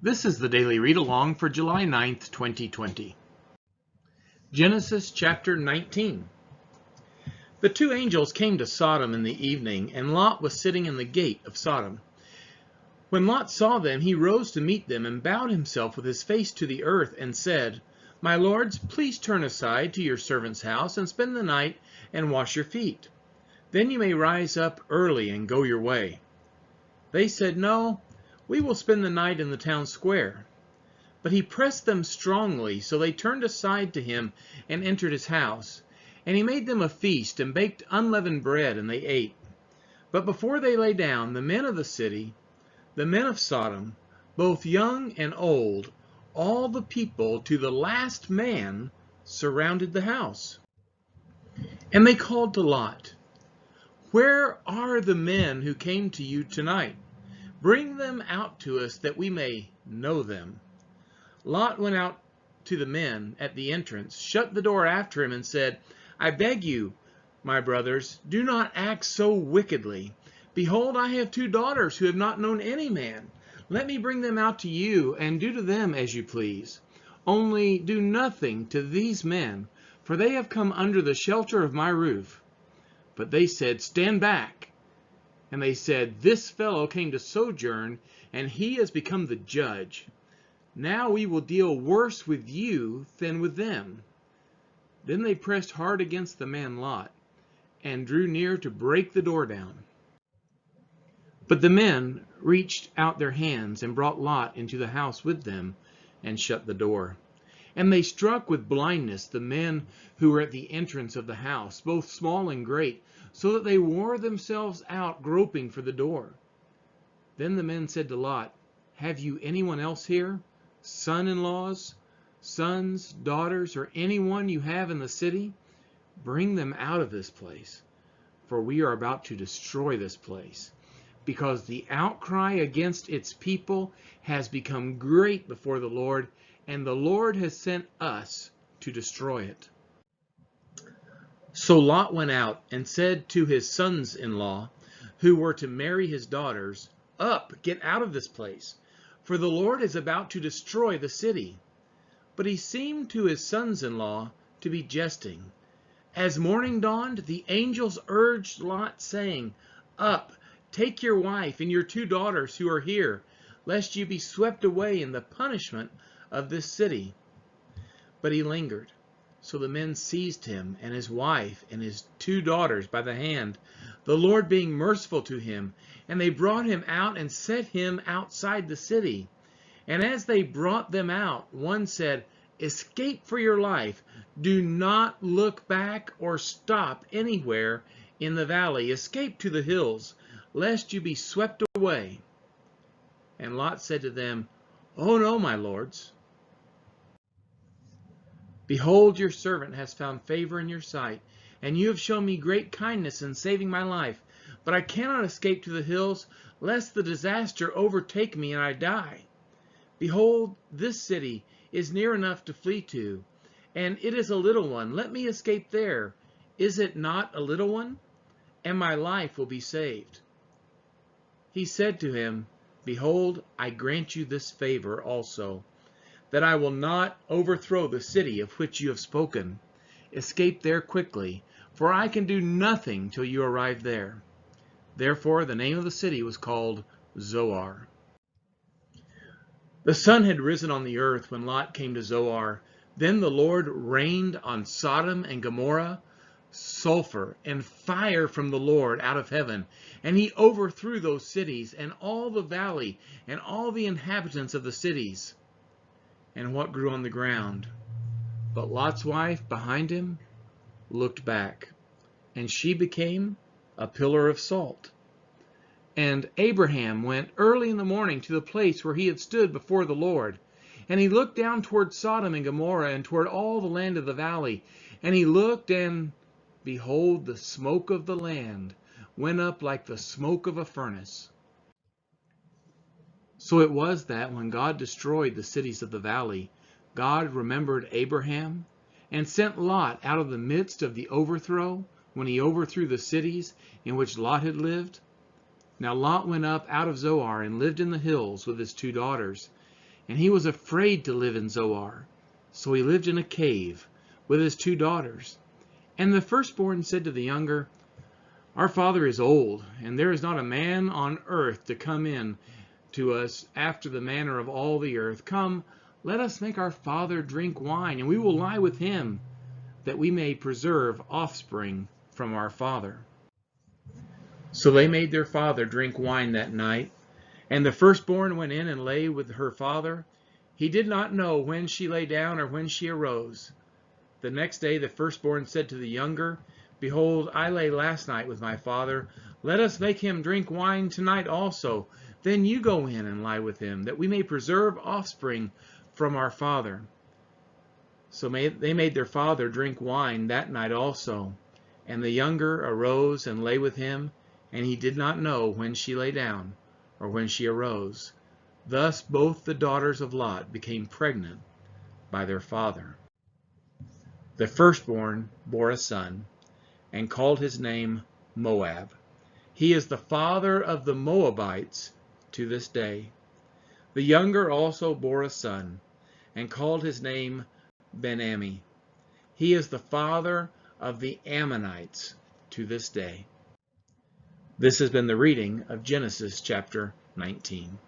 This is the Daily Read Along for July 9th, 2020. Genesis chapter 19. The two angels came to Sodom in the evening, and Lot was sitting in the gate of Sodom. When Lot saw them, he rose to meet them and bowed himself with his face to the earth and said, "My lords, please turn aside to your servant's house and spend the night and wash your feet. Then you may rise up early and go your way." They said, "No, we will spend the night in the town square." But he pressed them strongly, so they turned aside to him and entered his house. And he made them a feast and baked unleavened bread, and they ate. But before they lay down, the men of the city, the men of Sodom, both young and old, all the people to the last man, surrounded the house. And they called to Lot, "Where are the men who came to you tonight? Bring them out to us that we may know them." Lot went out to the men at the entrance, shut the door after him, and said, "I beg you, my brothers, do not act so wickedly. Behold, I have two daughters who have not known any man. Let me bring them out to you, and do to them as you please. Only do nothing to these men, for they have come under the shelter of my roof." But they said, "Stand back." And they said, "This fellow came to sojourn, and he has become the judge. Now we will deal worse with you than with them." Then they pressed hard against the man Lot, and drew near to break the door down. But the men reached out their hands and brought Lot into the house with them, and shut the door. And they struck with blindness the men who were at the entrance of the house, both small and great, so that they wore themselves out groping for the door. Then the men said to Lot, "Have you anyone else here? Son-in-laws, sons, daughters, or anyone you have in the city? Bring them out of this place, for we are about to destroy this place, because the outcry against its people has become great before the Lord, and the Lord has sent us to destroy it." So Lot went out and said to his sons-in-law, who were to marry his daughters, "Up, get out of this place, for the Lord is about to destroy the city." But he seemed to his sons-in-law to be jesting. As morning dawned, the angels urged Lot, saying, "Up, take your wife and your two daughters who are here, lest you be swept away in the punishment of this city." But he lingered. So the men seized him and his wife and his two daughters by the hand, the Lord being merciful to him, and they brought him out and set him outside the city. And as they brought them out, one said, "Escape for your life. Do not look back or stop anywhere in the valley. Escape to the hills, lest you be swept away." And Lot said to them, "Oh no, my lords. Behold, your servant has found favor in your sight, and you have shown me great kindness in saving my life. But I cannot escape to the hills, lest the disaster overtake me and I die. Behold, this city is near enough to flee to, and it is a little one. Let me escape there. Is it not a little one? And my life will be saved." He said to him, "Behold, I grant you this favor also, that I will not overthrow the city of which you have spoken. Escape there quickly, for I can do nothing till you arrive there." Therefore the name of the city was called Zoar. The sun had risen on the earth when Lot came to Zoar. Then the Lord rained on Sodom and Gomorrah sulfur and fire from the Lord out of heaven, and he overthrew those cities and all the valley and all the inhabitants of the cities and what grew on the ground. But Lot's wife behind him looked back, and she became a pillar of salt. And Abraham went early in the morning to the place where he had stood before the Lord. And he looked down toward Sodom and Gomorrah and toward all the land of the valley. And he looked, and behold, the smoke of the land went up like the smoke of a furnace. So it was that when God destroyed the cities of the valley, God remembered Abraham and sent Lot out of the midst of the overthrow when he overthrew the cities in which Lot had lived. Now Lot went up out of Zoar and lived in the hills with his two daughters. and he was afraid to live in Zoar. So he lived in a cave with his 2 daughters. And the firstborn said to the younger, Our father is old, and there is not a man on earth to come in to us after the manner of all the earth. Come, let us make our father drink wine, and we will lie with him, that we may preserve offspring from our father. So they made their father drink wine that night, and the firstborn went in and lay with her father. He did not know when she lay down or when she arose. The next day the firstborn said to the younger, Behold, I lay last night with my father. Let us make him drink wine tonight also. Then you go in and lie with him, that we may preserve offspring from our father. So they made their father drink wine that night also. And the younger arose and lay with him, and he did not know when she lay down or when she arose. Thus both the daughters of Lot became pregnant by their father. The firstborn bore a son, and called his name Moab. He is the father of the Moabites to this day. The younger also bore a son, and called his name Ben-Ammi. He is the father of the Ammonites to this day. This has been the reading of Genesis chapter 19.